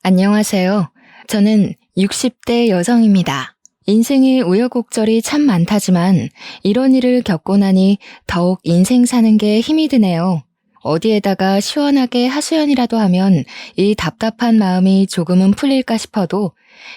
안녕하세요. 저는 60대 여성입니다. 인생의 우여곡절이 참 많다지만 이런 일을 겪고 나니 더욱 인생 사는 게 힘이 드네요. 어디에다가 시원하게 하소연이라도 하면 이 답답한 마음이 조금은 풀릴까 싶어도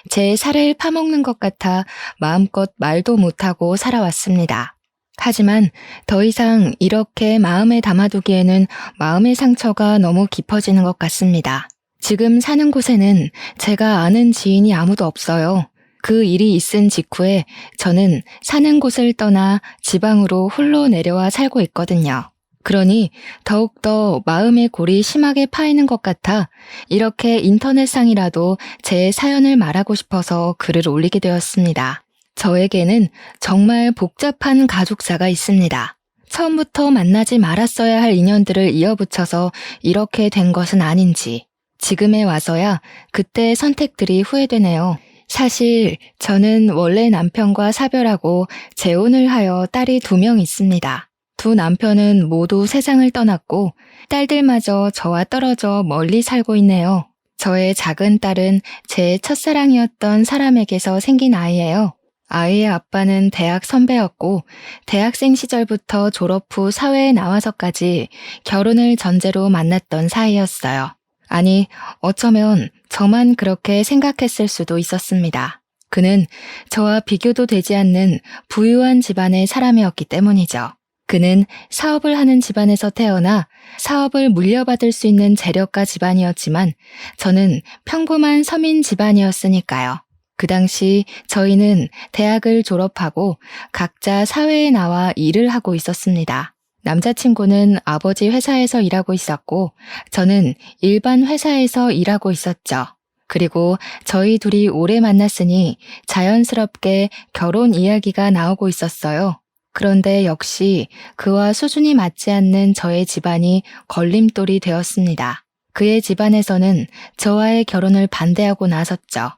제 살을 파먹는 것 같아 마음껏 말도 못하고 살아왔습니다. 하지만 더 이상 이렇게 마음에 담아두기에는 마음의 상처가 너무 깊어지는 것 같습니다. 지금 사는 곳에는 제가 아는 지인이 아무도 없어요. 그 일이 있은 직후에 저는 사는 곳을 떠나 지방으로 홀로 내려와 살고 있거든요. 그러니 더욱더 마음의 골이 심하게 파이는 것 같아 이렇게 인터넷상이라도 제 사연을 말하고 싶어서 글을 올리게 되었습니다. 저에게는 정말 복잡한 가족사가 있습니다. 처음부터 만나지 말았어야 할 인연들을 이어붙여서 이렇게 된 것은 아닌지 지금에 와서야 그때의 선택들이 후회되네요. 사실 저는 원래 남편과 사별하고 재혼을 하여 딸이 2명 있습니다. 두 남편은 모두 세상을 떠났고 딸들마저 저와 떨어져 멀리 살고 있네요. 저의 작은 딸은 제 첫사랑이었던 사람에게서 생긴 아이예요. 아이의 아빠는 대학 선배였고 대학생 시절부터 졸업 후 사회에 나와서까지 결혼을 전제로 만났던 사이였어요. 아니, 어쩌면 저만 그렇게 생각했을 수도 있었습니다. 그는 저와 비교도 되지 않는 부유한 집안의 사람이었기 때문이죠. 그는 사업을 하는 집안에서 태어나 사업을 물려받을 수 있는 재력가 집안이었지만 저는 평범한 서민 집안이었으니까요. 그 당시 저희는 대학을 졸업하고 각자 사회에 나와 일을 하고 있었습니다. 남자친구는 아버지 회사에서 일하고 있었고 저는 일반 회사에서 일하고 있었죠. 그리고 저희 둘이 오래 만났으니 자연스럽게 결혼 이야기가 나오고 있었어요. 그런데 역시 그와 수준이 맞지 않는 저의 집안이 걸림돌이 되었습니다. 그의 집안에서는 저와의 결혼을 반대하고 나섰죠.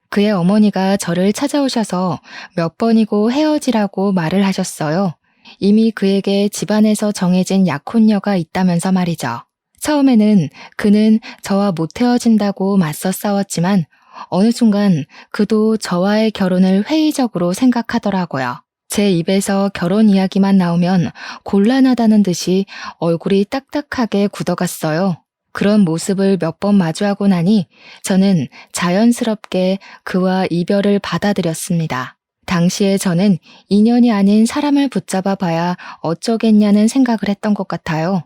그의 어머니가 저를 찾아오셔서 몇 번이고 헤어지라고 말을 하셨어요. 이미 그에게 집안에서 정해진 약혼녀가 있다면서 말이죠. 처음에는 그는 저와 못 헤어진다고 맞서 싸웠지만 어느 순간 그도 저와의 결혼을 회의적으로 생각하더라고요. 제 입에서 결혼 이야기만 나오면 곤란하다는 듯이 얼굴이 딱딱하게 굳어갔어요. 그런 모습을 몇 번 마주하고 나니 저는 자연스럽게 그와 이별을 받아들였습니다. 당시에 저는 인연이 아닌 사람을 붙잡아 봐야 어쩌겠냐는 생각을 했던 것 같아요.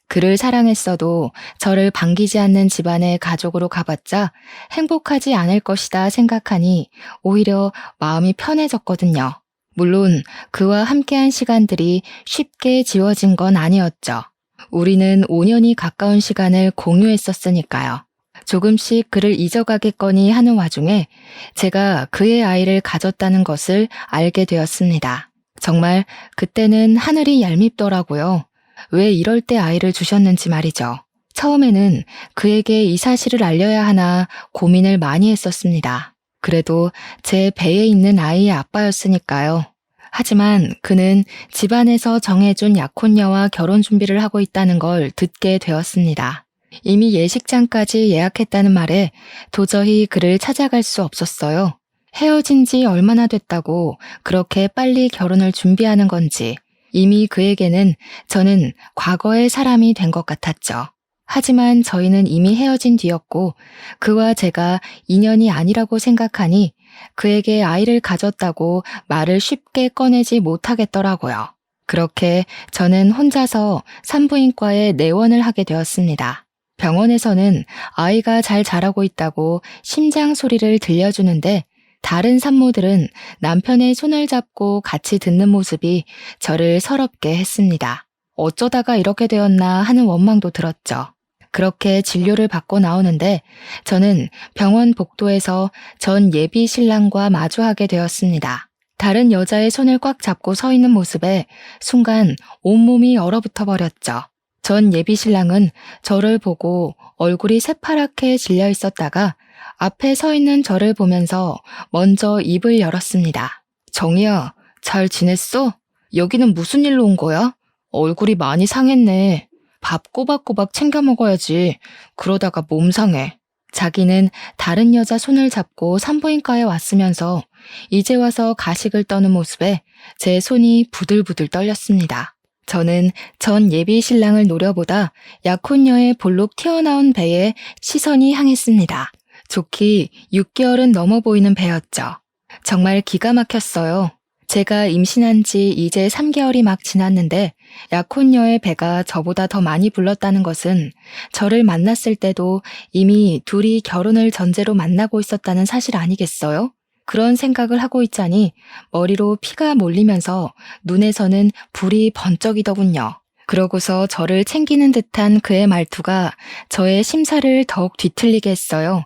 그를 사랑했어도 저를 반기지 않는 집안의 가족으로 가봤자 행복하지 않을 것이다 생각하니 오히려 마음이 편해졌거든요. 물론 그와 함께한 시간들이 쉽게 지워진 건 아니었죠. 우리는 5년이 가까운 시간을 공유했었으니까요. 조금씩 그를 잊어가겠거니 하는 와중에 제가 그의 아이를 가졌다는 것을 알게 되었습니다. 정말 그때는 하늘이 얄밉더라고요. 왜 이럴 때 아이를 주셨는지 말이죠. 처음에는 그에게 이 사실을 알려야 하나 고민을 많이 했었습니다. 그래도 제 배에 있는 아이의 아빠였으니까요. 하지만 그는 집안에서 정해준 약혼녀와 결혼 준비를 하고 있다는 걸 듣게 되었습니다. 이미 예식장까지 예약했다는 말에 도저히 그를 찾아갈 수 없었어요. 헤어진 지 얼마나 됐다고 그렇게 빨리 결혼을 준비하는 건지 이미 그에게는 저는 과거의 사람이 된 것 같았죠. 하지만 저희는 이미 헤어진 뒤였고 그와 제가 인연이 아니라고 생각하니 그에게 아이를 가졌다고 말을 쉽게 꺼내지 못하겠더라고요. 그렇게 저는 혼자서 산부인과에 내원을 하게 되었습니다. 병원에서는 아이가 잘 자라고 있다고 심장 소리를 들려주는데 다른 산모들은 남편의 손을 잡고 같이 듣는 모습이 저를 서럽게 했습니다. 어쩌다가 이렇게 되었나 하는 원망도 들었죠. 그렇게 진료를 받고 나오는데 저는 병원 복도에서 전 예비 신랑과 마주하게 되었습니다. 다른 여자의 손을 꽉 잡고 서 있는 모습에 순간 온몸이 얼어붙어 버렸죠. 전 예비 신랑은 저를 보고 얼굴이 새파랗게 질려 있었다가 앞에 서 있는 저를 보면서 먼저 입을 열었습니다. 정희야, 잘 지냈어? 여기는 무슨 일로 온 거야? 얼굴이 많이 상했네. 밥 꼬박꼬박 챙겨 먹어야지. 그러다가 몸 상해. 자기는 다른 여자 손을 잡고 산부인과에 왔으면서 이제 와서 가식을 떠는 모습에 제 손이 부들부들 떨렸습니다. 저는 전 예비 신랑을 노려보다 약혼녀의 볼록 튀어나온 배에 시선이 향했습니다. 좋기 6개월은 넘어 보이는 배였죠. 정말 기가 막혔어요. 제가 임신한 지 이제 3개월이 막 지났는데 약혼녀의 배가 저보다 더 많이 불렀다는 것은 저를 만났을 때도 이미 둘이 결혼을 전제로 만나고 있었다는 사실 아니겠어요? 그런 생각을 하고 있자니 머리로 피가 몰리면서 눈에서는 불이 번쩍이더군요. 그러고서 저를 챙기는 듯한 그의 말투가 저의 심사를 더욱 뒤틀리게 했어요.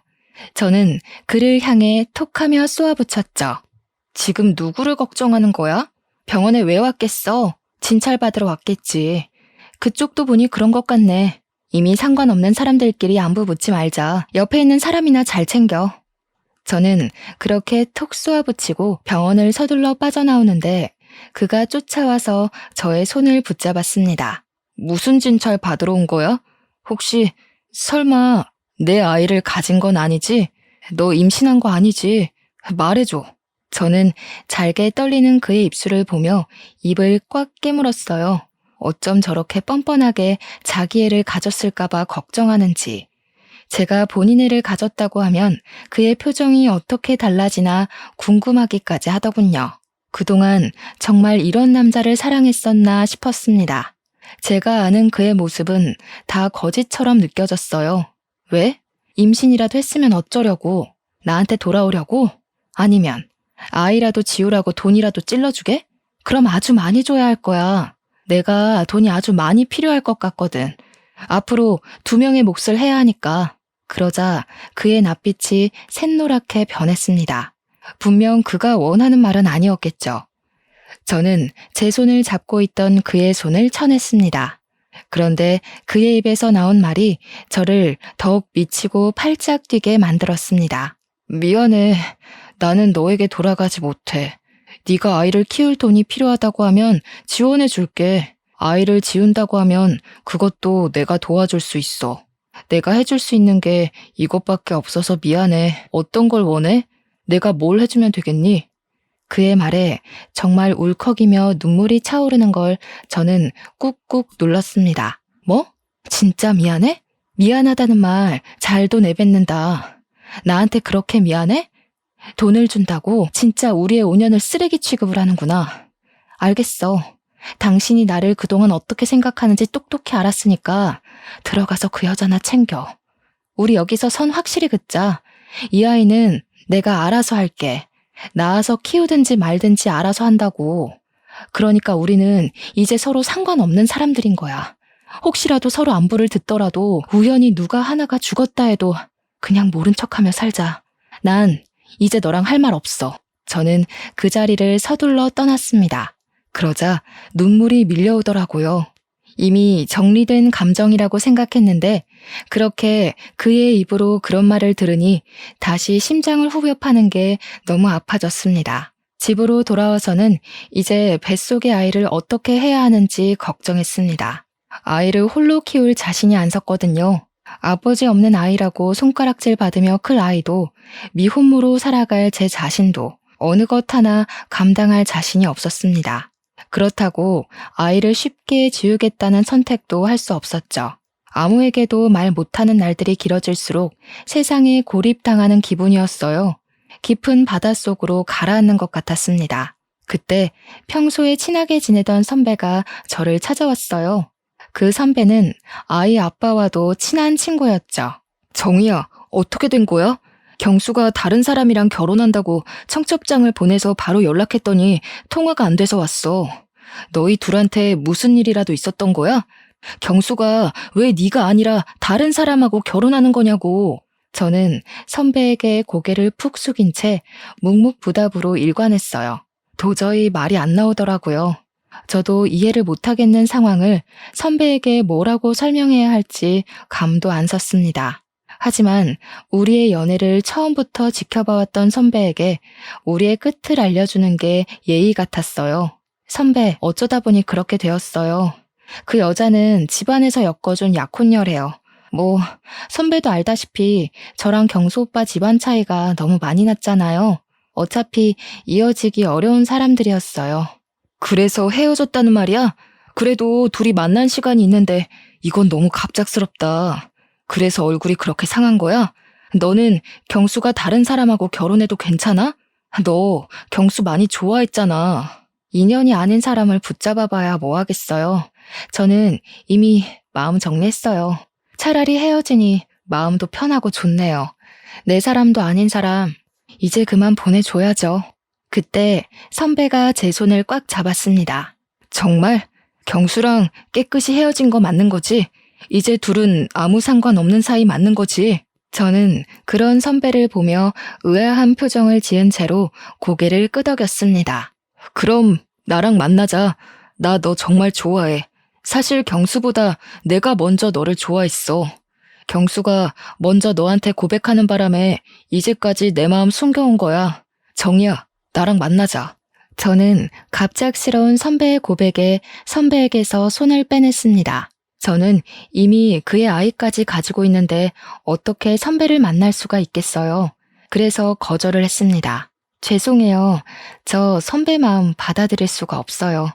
저는 그를 향해 톡하며 쏘아붙였죠. 지금 누구를 걱정하는 거야? 병원에 왜 왔겠어? 진찰받으러 왔겠지. 그쪽도 보니 그런 것 같네. 이미 상관없는 사람들끼리 안부 묻지 말자. 옆에 있는 사람이나 잘 챙겨. 저는 그렇게 톡 쏘아붙이고 병원을 서둘러 빠져나오는데 그가 쫓아와서 저의 손을 붙잡았습니다. 무슨 진찰 받으러 온 거야? 혹시 설마 내 아이를 가진 건 아니지? 너 임신한 거 아니지? 말해줘. 저는 잘게 떨리는 그의 입술을 보며 입을 꽉 깨물었어요. 어쩜 저렇게 뻔뻔하게 자기 애를 가졌을까봐 걱정하는지. 제가 본인 애를 가졌다고 하면 그의 표정이 어떻게 달라지나 궁금하기까지 하더군요. 그동안 정말 이런 남자를 사랑했었나 싶었습니다. 제가 아는 그의 모습은 다 거짓처럼 느껴졌어요. 왜? 임신이라도 했으면 어쩌려고? 나한테 돌아오려고? 아니면 아이라도 지우라고 돈이라도 찔러주게? 그럼 아주 많이 줘야 할 거야. 내가 돈이 아주 많이 필요할 것 같거든. 앞으로 2명의 몫을 해야 하니까. 그러자 그의 낯빛이 샛노랗게 변했습니다. 분명 그가 원하는 말은 아니었겠죠. 저는 제 손을 잡고 있던 그의 손을 쳐냈습니다. 그런데 그의 입에서 나온 말이 저를 더욱 미치고 팔짝 뛰게 만들었습니다. 미안해. 나는 너에게 돌아가지 못해. 네가 아이를 키울 돈이 필요하다고 하면 지원해 줄게. 아이를 지운다고 하면 그것도 내가 도와줄 수 있어. 내가 해줄 수 있는 게 이것밖에 없어서 미안해. 어떤 걸 원해? 내가 뭘 해주면 되겠니? 그의 말에 정말 울컥이며 눈물이 차오르는 걸 저는 꾹꾹 눌렀습니다. 뭐? 진짜 미안해? 미안하다는 말 잘도 내뱉는다. 나한테 그렇게 미안해? 돈을 준다고 진짜 우리의 5년을 쓰레기 취급을 하는구나. 알겠어. 당신이 나를 그동안 어떻게 생각하는지 똑똑히 알았으니까 들어가서 그 여자나 챙겨. 우리 여기서 선 확실히 긋자. 이 아이는 내가 알아서 할게. 낳아서 키우든지 말든지 알아서 한다고. 그러니까 우리는 이제 서로 상관없는 사람들인 거야. 혹시라도 서로 안부를 듣더라도 우연히 누가 하나가 죽었다 해도 그냥 모른 척하며 살자. 난 이제 너랑 할 말 없어. 저는 그 자리를 서둘러 떠났습니다. 그러자 눈물이 밀려오더라고요. 이미 정리된 감정이라고 생각했는데 그렇게 그의 입으로 그런 말을 들으니 다시 심장을 후벼 파는 게 너무 아파졌습니다. 집으로 돌아와서는 이제 뱃속의 아이를 어떻게 해야 하는지 걱정했습니다. 아이를 홀로 키울 자신이 안 섰거든요. 아버지 없는 아이라고 손가락질 받으며 클 아이도 미혼모로 살아갈 제 자신도 어느 것 하나 감당할 자신이 없었습니다. 그렇다고 아이를 쉽게 지우겠다는 선택도 할 수 없었죠. 아무에게도 말 못하는 날들이 길어질수록 세상에 고립당하는 기분이었어요. 깊은 바닷속으로 가라앉는 것 같았습니다. 그때 평소에 친하게 지내던 선배가 저를 찾아왔어요. 그 선배는 아이 아빠와도 친한 친구였죠. 정희야, 어떻게 된 거야? 경수가 다른 사람이랑 결혼한다고 청첩장을 보내서 바로 연락했더니 통화가 안 돼서 왔어. 너희 둘한테 무슨 일이라도 있었던 거야? 경수가 왜 네가 아니라 다른 사람하고 결혼하는 거냐고. 저는 선배에게 고개를 푹 숙인 채 묵묵부답으로 일관했어요. 도저히 말이 안 나오더라고요. 저도 이해를 못하겠는 상황을 선배에게 뭐라고 설명해야 할지 감도 안 섰습니다. 하지만 우리의 연애를 처음부터 지켜봐왔던 선배에게 우리의 끝을 알려주는 게 예의 같았어요. 선배, 어쩌다 보니 그렇게 되었어요. 그 여자는 집안에서 엮어준 약혼녀래요. 선배도 알다시피 저랑 경수 오빠 집안 차이가 너무 많이 났잖아요. 어차피 이어지기 어려운 사람들이었어요. 그래서 헤어졌다는 말이야? 그래도 둘이 만난 시간이 있는데 이건 너무 갑작스럽다. 그래서 얼굴이 그렇게 상한 거야? 너는 경수가 다른 사람하고 결혼해도 괜찮아? 너 경수 많이 좋아했잖아. 인연이 아닌 사람을 붙잡아봐야 뭐 하겠어요. 저는 이미 마음 정리했어요. 차라리 헤어지니 마음도 편하고 좋네요. 내 사람도 아닌 사람, 이제 그만 보내줘야죠. 그때 선배가 제 손을 꽉 잡았습니다. 정말? 경수랑 깨끗이 헤어진 거 맞는 거지? 이제 둘은 아무 상관없는 사이 맞는 거지? 저는 그런 선배를 보며 의아한 표정을 지은 채로 고개를 끄덕였습니다. 그럼 나랑 만나자. 나 너 정말 좋아해. 사실 경수보다 내가 먼저 너를 좋아했어. 경수가 먼저 너한테 고백하는 바람에 이제까지 내 마음 숨겨온 거야. 정이야, 나랑 만나자. 저는 갑작스러운 선배의 고백에 선배에게서 손을 빼냈습니다. 저는 이미 그의 아이까지 가지고 있는데 어떻게 선배를 만날 수가 있겠어요. 그래서 거절을 했습니다. 죄송해요. 저 선배 마음 받아들일 수가 없어요.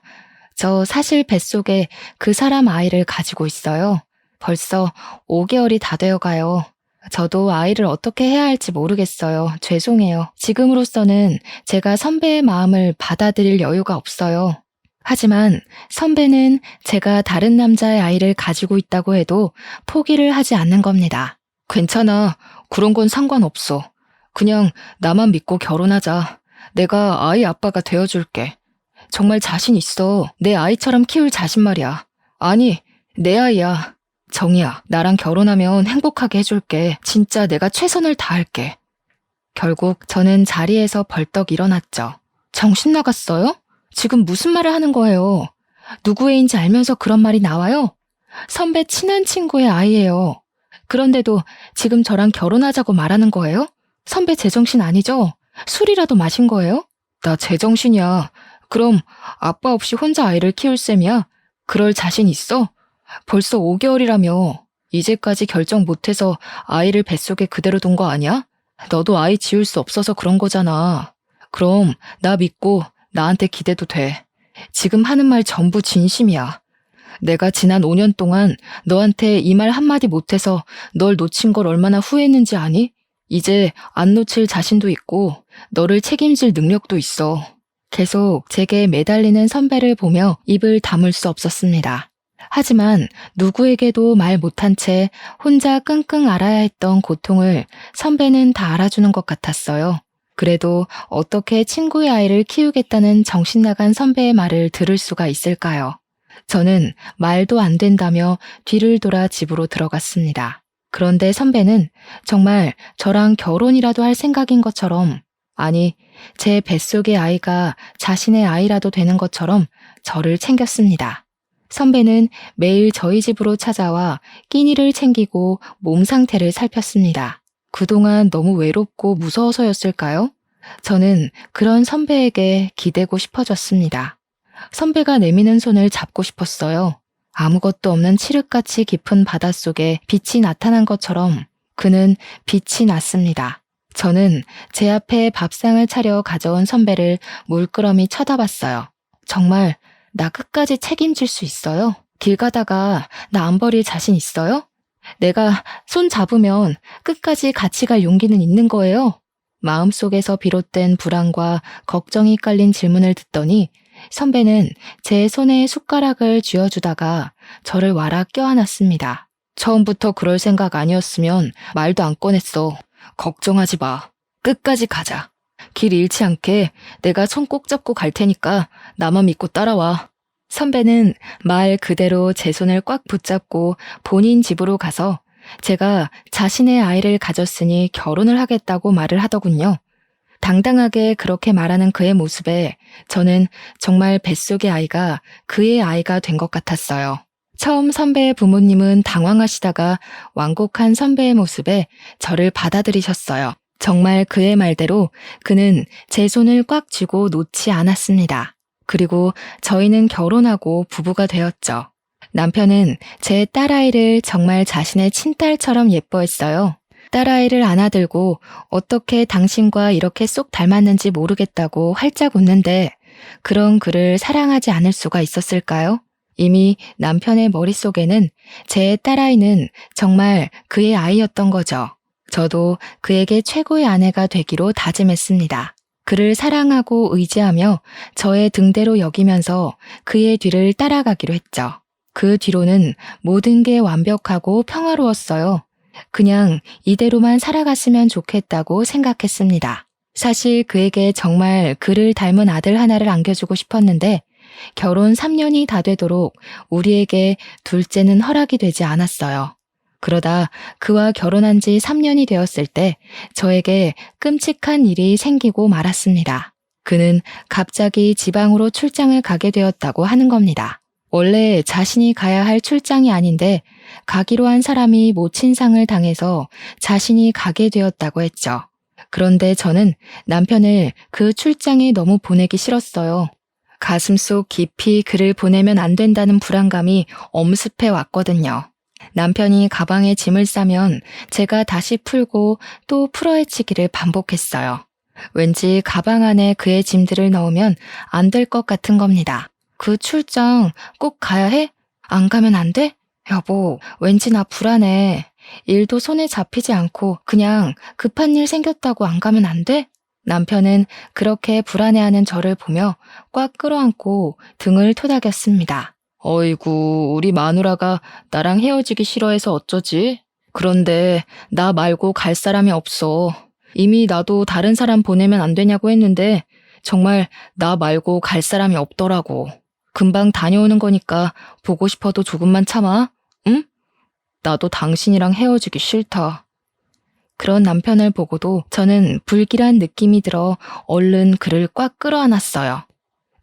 저 사실 뱃속에 그 사람 아이를 가지고 있어요. 벌써 5개월이 다 되어가요. 저도 아이를 어떻게 해야 할지 모르겠어요. 죄송해요. 지금으로서는 제가 선배의 마음을 받아들일 여유가 없어요. 하지만 선배는 제가 다른 남자의 아이를 가지고 있다고 해도 포기를 하지 않는 겁니다. 괜찮아. 그런 건 상관없어. 그냥 나만 믿고 결혼하자. 내가 아이 아빠가 되어줄게. 정말 자신 있어. 내 아이처럼 키울 자신 말이야. 아니, 내 아이야. 정이야, 나랑 결혼하면 행복하게 해줄게. 진짜 내가 최선을 다할게. 결국 저는 자리에서 벌떡 일어났죠. 정신 나갔어요? 지금 무슨 말을 하는 거예요? 누구 애인지 알면서 그런 말이 나와요? 선배 친한 친구의 아이예요. 그런데도 지금 저랑 결혼하자고 말하는 거예요? 선배 제정신 아니죠? 술이라도 마신 거예요? 나 제정신이야. 그럼 아빠 없이 혼자 아이를 키울 셈이야? 그럴 자신 있어? 벌써 5개월이라며. 이제까지 결정 못해서 아이를 뱃속에 그대로 둔 거 아니야? 너도 아이 지울 수 없어서 그런 거잖아. 그럼 나 믿고 나한테 기대도 돼. 지금 하는 말 전부 진심이야. 내가 지난 5년 동안 너한테 이 말 한마디 못해서 널 놓친 걸 얼마나 후회했는지 아니? 이제 안 놓칠 자신도 있고 너를 책임질 능력도 있어. 계속 제게 매달리는 선배를 보며 입을 다물 수 없었습니다. 하지만 누구에게도 말 못한 채 혼자 끙끙 앓아야 했던 고통을 선배는 다 알아주는 것 같았어요. 그래도 어떻게 친구의 아이를 키우겠다는 정신나간 선배의 말을 들을 수가 있을까요? 저는 말도 안 된다며 뒤를 돌아 집으로 들어갔습니다. 그런데 선배는 정말 저랑 결혼이라도 할 생각인 것처럼, 아니, 제 뱃속의 아이가 자신의 아이라도 되는 것처럼 저를 챙겼습니다. 선배는 매일 저희 집으로 찾아와 끼니를 챙기고 몸 상태를 살폈습니다. 그동안 너무 외롭고 무서워서였을까요? 저는 그런 선배에게 기대고 싶어졌습니다. 선배가 내미는 손을 잡고 싶었어요. 아무것도 없는 칠흑같이 깊은 바닷속에 빛이 나타난 것처럼 그는 빛이 났습니다. 저는 제 앞에 밥상을 차려 가져온 선배를 물끄러미 쳐다봤어요. 정말 나 끝까지 책임질 수 있어요? 길 가다가 나 안 버릴 자신 있어요? 내가 손 잡으면 끝까지 같이 갈 용기는 있는 거예요? 마음속에서 비롯된 불안과 걱정이 깔린 질문을 듣더니 선배는 제 손에 숟가락을 쥐어주다가 저를 와락 껴안았습니다. 처음부터 그럴 생각 아니었으면 말도 안 꺼냈어. 걱정하지 마. 끝까지 가자. 길 잃지 않게 내가 손 꼭 잡고 갈 테니까 나만 믿고 따라와. 선배는 말 그대로 제 손을 꽉 붙잡고 본인 집으로 가서 제가 자신의 아이를 가졌으니 결혼을 하겠다고 말을 하더군요. 당당하게 그렇게 말하는 그의 모습에 저는 정말 뱃속의 아이가 그의 아이가 된 것 같았어요. 처음 선배의 부모님은 당황하시다가 완곡한 선배의 모습에 저를 받아들이셨어요. 정말 그의 말대로 그는 제 손을 꽉 쥐고 놓지 않았습니다. 그리고 저희는 결혼하고 부부가 되었죠. 남편은 제 딸아이를 정말 자신의 친딸처럼 예뻐했어요. 딸아이를 안아들고 어떻게 당신과 이렇게 쏙 닮았는지 모르겠다고 활짝 웃는데 그런 그를 사랑하지 않을 수가 있었을까요? 이미 남편의 머릿속에는 제 딸아이는 정말 그의 아이였던 거죠. 저도 그에게 최고의 아내가 되기로 다짐했습니다. 그를 사랑하고 의지하며 저의 등대로 여기면서 그의 뒤를 따라가기로 했죠. 그 뒤로는 모든 게 완벽하고 평화로웠어요. 그냥 이대로만 살아갔으면 좋겠다고 생각했습니다. 사실 그에게 정말 그를 닮은 아들 하나를 안겨주고 싶었는데 결혼 3년이 다 되도록 우리에게 둘째는 허락이 되지 않았어요. 그러다 그와 결혼한 지 3년이 되었을 때 저에게 끔찍한 일이 생기고 말았습니다. 그는 갑자기 지방으로 출장을 가게 되었다고 하는 겁니다. 원래 자신이 가야 할 출장이 아닌데 가기로 한 사람이 모친상을 당해서 자신이 가게 되었다고 했죠. 그런데 저는 남편을 그 출장에 너무 보내기 싫었어요. 가슴속 깊이 그를 보내면 안 된다는 불안감이 엄습해 왔거든요. 남편이 가방에 짐을 싸면 제가 다시 풀고 또 풀어헤치기를 반복했어요. 왠지 가방 안에 그의 짐들을 넣으면 안 될 것 같은 겁니다. 그 출장 꼭 가야 해? 안 가면 안 돼? 여보, 왠지 나 불안해. 일도 손에 잡히지 않고 그냥 급한 일 생겼다고 안 가면 안 돼? 남편은 그렇게 불안해하는 저를 보며 꽉 끌어안고 등을 토닥였습니다. 어이구, 우리 마누라가 나랑 헤어지기 싫어해서 어쩌지? 그런데 나 말고 갈 사람이 없어. 이미 나도 다른 사람 보내면 안 되냐고 했는데 정말 나 말고 갈 사람이 없더라고. 금방 다녀오는 거니까 보고 싶어도 조금만 참아. 응? 나도 당신이랑 헤어지기 싫다. 그런 남편을 보고도 저는 불길한 느낌이 들어 얼른 그를 꽉 끌어안았어요.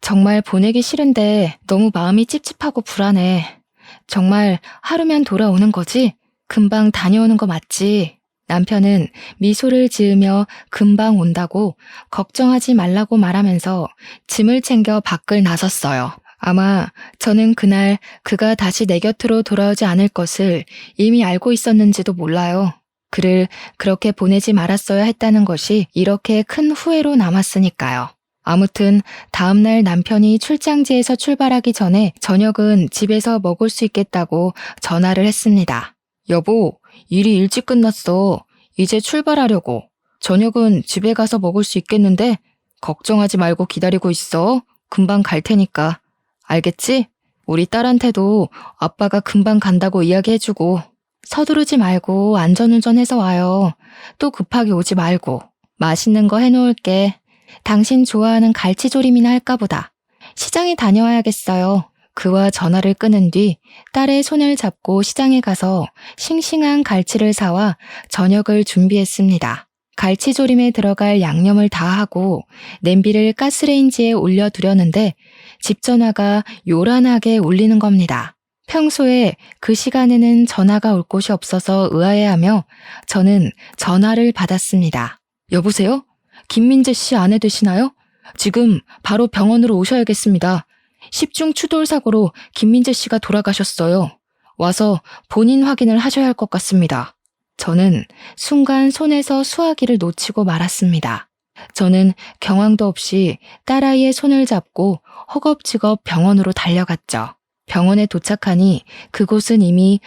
정말 보내기 싫은데 너무 마음이 찝찝하고 불안해. 정말 하루면 돌아오는 거지? 금방 다녀오는 거 맞지? 남편은 미소를 지으며 금방 온다고 걱정하지 말라고 말하면서 짐을 챙겨 밖을 나섰어요. 아마 저는 그날 그가 다시 내 곁으로 돌아오지 않을 것을 이미 알고 있었는지도 몰라요. 그를 그렇게 보내지 말았어야 했다는 것이 이렇게 큰 후회로 남았으니까요. 아무튼 다음날 남편이 출장지에서 출발하기 전에 저녁은 집에서 먹을 수 있겠다고 전화를 했습니다. 여보, 일이 일찍 끝났어. 이제 출발하려고. 저녁은 집에 가서 먹을 수 있겠는데 걱정하지 말고 기다리고 있어. 금방 갈 테니까. 알겠지? 우리 딸한테도 아빠가 금방 간다고 이야기해주고. 서두르지 말고 안전운전해서 와요. 또 급하게 오지 말고. 맛있는 거 해놓을게. 당신 좋아하는 갈치조림이나 할까 보다. 시장에 다녀와야겠어요. 그와 전화를 끊은 뒤 딸의 손을 잡고 시장에 가서 싱싱한 갈치를 사와 저녁을 준비했습니다. 갈치조림에 들어갈 양념을 다 하고 냄비를 가스레인지에 올려두려는데 집 전화가 요란하게 울리는 겁니다. 평소에 그 시간에는 전화가 올 곳이 없어서 의아해하며 저는 전화를 받았습니다. 여보세요? 김민재 씨 아내 되시나요? 지금 바로 병원으로 오셔야겠습니다. 10중 추돌 사고로 김민재 씨가 돌아가셨어요. 와서 본인 확인을 하셔야 할 것 같습니다. 저는 순간 손에서 수화기를 놓치고 말았습니다. 저는 경황도 없이 딸아이의 손을 잡고 허겁지겁 병원으로 달려갔죠. 병원에 도착하니 그곳은 이미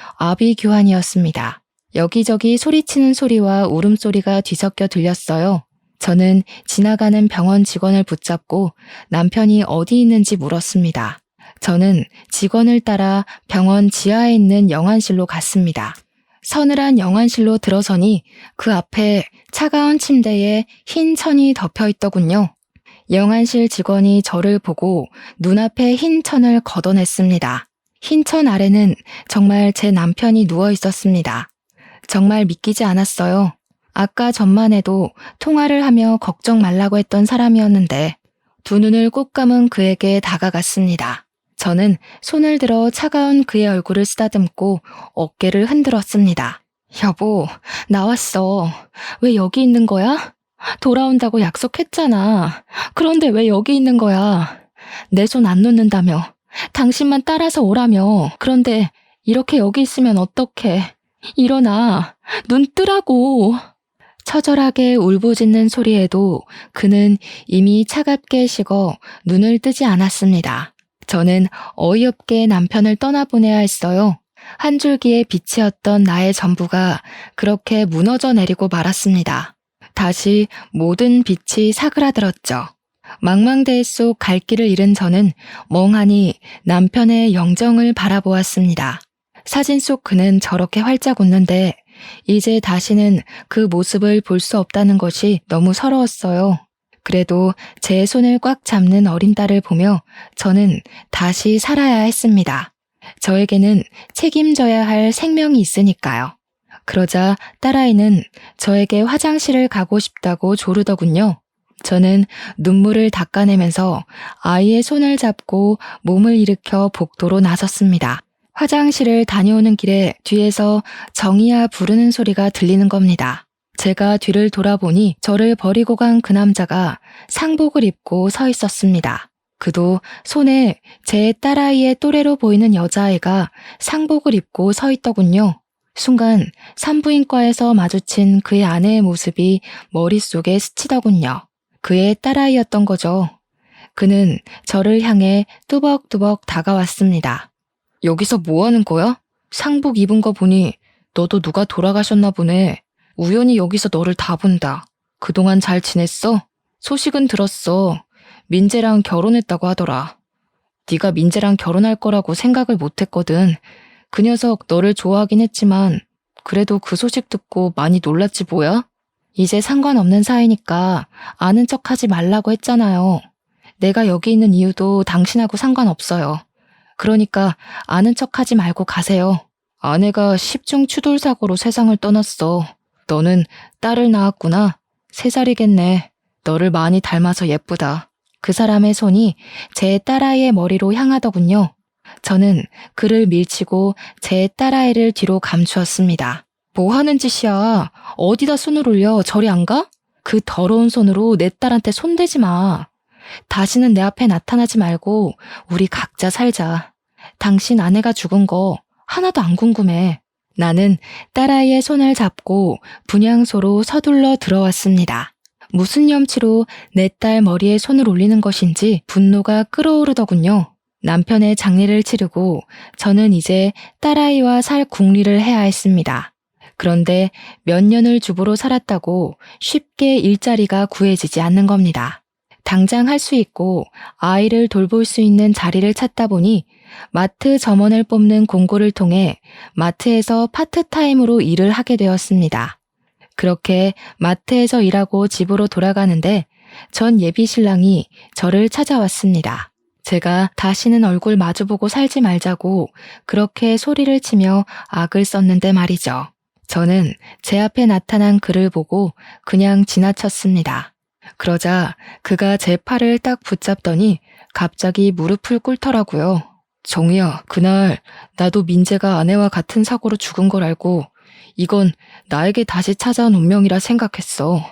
아비규환이었습니다. 여기저기 소리치는 소리와 울음소리가 뒤섞여 들렸어요. 저는 지나가는 병원 직원을 붙잡고 남편이 어디 있는지 물었습니다. 저는 직원을 따라 병원 지하에 있는 영안실로 갔습니다. 서늘한 영안실로 들어서니 그 앞에 차가운 침대에 흰 천이 덮여 있더군요. 영안실 직원이 저를 보고 눈앞에 흰 천을 걷어냈습니다. 흰 천 아래는 정말 제 남편이 누워 있었습니다. 정말 믿기지 않았어요. 아까 전만 해도 통화를 하며 걱정 말라고 했던 사람이었는데 두 눈을 꼭 감은 그에게 다가갔습니다. 저는 손을 들어 차가운 그의 얼굴을 쓰다듬고 어깨를 흔들었습니다. 여보, 나왔어. 왜 여기 있는 거야? 돌아온다고 약속했잖아. 그런데 왜 여기 있는 거야? 내 손 안 놓는다며. 당신만 따라서 오라며. 그런데 이렇게 여기 있으면 어떡해. 일어나. 눈 뜨라고. 처절하게 울부짖는 소리에도 그는 이미 차갑게 식어 눈을 뜨지 않았습니다. 저는 어이없게 남편을 떠나보내야 했어요. 한 줄기의 빛이었던 나의 전부가 그렇게 무너져 내리고 말았습니다. 다시 모든 빛이 사그라들었죠. 망망대해 속 갈 길을 잃은 저는 멍하니 남편의 영정을 바라보았습니다. 사진 속 그는 저렇게 활짝 웃는데 이제 다시는 그 모습을 볼 수 없다는 것이 너무 서러웠어요. 그래도 제 손을 꽉 잡는 어린 딸을 보며 저는 다시 살아야 했습니다. 저에게는 책임져야 할 생명이 있으니까요. 그러자 딸아이는 저에게 화장실을 가고 싶다고 조르더군요. 저는 눈물을 닦아내면서 아이의 손을 잡고 몸을 일으켜 복도로 나섰습니다. 화장실을 다녀오는 길에 뒤에서 정이야 부르는 소리가 들리는 겁니다. 제가 뒤를 돌아보니 저를 버리고 간 그 남자가 상복을 입고 서 있었습니다. 그도 손에 제 딸아이의 또래로 보이는 여자아이가 상복을 입고 서 있더군요. 순간 산부인과에서 마주친 그의 아내의 모습이 머릿속에 스치더군요. 그의 딸아이였던 거죠. 그는 저를 향해 뚜벅뚜벅 다가왔습니다. 여기서 뭐 하는 거야? 상복 입은 거 보니 너도 누가 돌아가셨나 보네. 우연히 여기서 너를 다 본다. 그동안 잘 지냈어? 소식은 들었어. 민재랑 결혼했다고 하더라. 네가 민재랑 결혼할 거라고 생각을 못했거든. 그 녀석 너를 좋아하긴 했지만 그래도 그 소식 듣고 많이 놀랐지 뭐야? 이제 상관없는 사이니까 아는 척하지 말라고 했잖아요. 내가 여기 있는 이유도 당신하고 상관없어요. 그러니까 아는 척하지 말고 가세요. 아내가 십중추돌 사고로 세상을 떠났어. 너는 딸을 낳았구나. 3살이겠네. 너를 많이 닮아서 예쁘다. 그 사람의 손이 제 딸아이의 머리로 향하더군요. 저는 그를 밀치고 제 딸아이를 뒤로 감추었습니다. 뭐 하는 짓이야. 어디다 손을 올려. 저리 안 가? 그 더러운 손으로 내 딸한테 손대지 마. 다시는 내 앞에 나타나지 말고 우리 각자 살자. 당신 아내가 죽은 거 하나도 안 궁금해. 나는 딸아이의 손을 잡고 분향소로 서둘러 들어왔습니다. 무슨 염치로 내 딸 머리에 손을 올리는 것인지 분노가 끓어오르더군요. 남편의 장례를 치르고 저는 이제 딸아이와 살 궁리를 해야 했습니다. 그런데 몇 년을 주부로 살았다고 쉽게 일자리가 구해지지 않는 겁니다. 당장 할 수 있고 아이를 돌볼 수 있는 자리를 찾다 보니 마트 점원을 뽑는 공고를 통해 마트에서 파트타임으로 일을 하게 되었습니다. 그렇게 마트에서 일하고 집으로 돌아가는데 전 예비 신랑이 저를 찾아왔습니다. 제가 다시는 얼굴 마주보고 살지 말자고 그렇게 소리를 치며 악을 썼는데 말이죠. 저는 제 앞에 나타난 그를 보고 그냥 지나쳤습니다. 그러자 그가 제 팔을 딱 붙잡더니 갑자기 무릎을 꿇더라고요. 정희야, 그날 나도 민재가 아내와 같은 사고로 죽은 걸 알고 이건 나에게 다시 찾아온 운명이라 생각했어.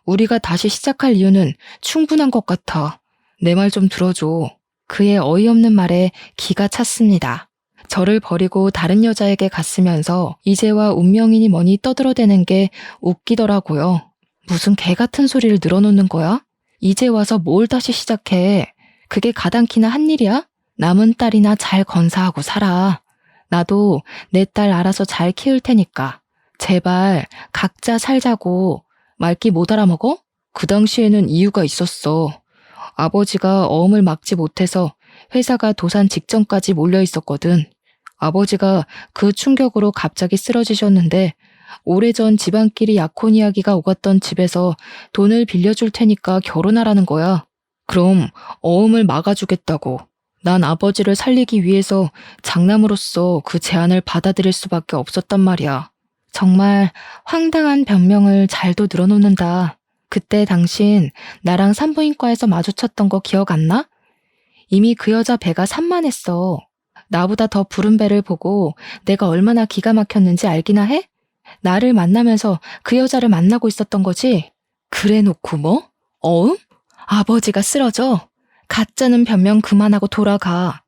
우리가 다시 시작할 이유는 충분한 것 같아. 내 말 좀 들어줘. 그의 어이없는 말에 기가 찼습니다. 저를 버리고 다른 여자에게 갔으면서 이제와 운명이니 뭐니 떠들어대는 게 웃기더라고요. 무슨 개 같은 소리를 늘어놓는 거야? 이제 와서 뭘 다시 시작해. 그게 가당키나 한 일이야? 남은 딸이나 잘 건사하고 살아. 나도 내 딸 알아서 잘 키울 테니까. 제발 각자 살자고. 말귀 못 알아먹어? 그 당시에는 이유가 있었어. 아버지가 어음을 막지 못해서 회사가 도산 직전까지 몰려 있었거든. 아버지가 그 충격으로 갑자기 쓰러지셨는데 오래전 집안끼리 약혼 이야기가 오갔던 집에서 돈을 빌려줄 테니까 결혼하라는 거야. 그럼 어음을 막아주겠다고. 난 아버지를 살리기 위해서 장남으로서 그 제안을 받아들일 수밖에 없었단 말이야. 정말 황당한 변명을 잘도 늘어놓는다. 그때 당신 나랑 산부인과에서 마주쳤던 거 기억 안 나? 이미 그 여자 배가 산만했어. 나보다 더 부른 배를 보고 내가 얼마나 기가 막혔는지 알기나 해? 나를 만나면서 그 여자를 만나고 있었던 거지? 그래 놓고 뭐? 어음? 아버지가 쓰러져? 가짜는 변명 그만하고 돌아가.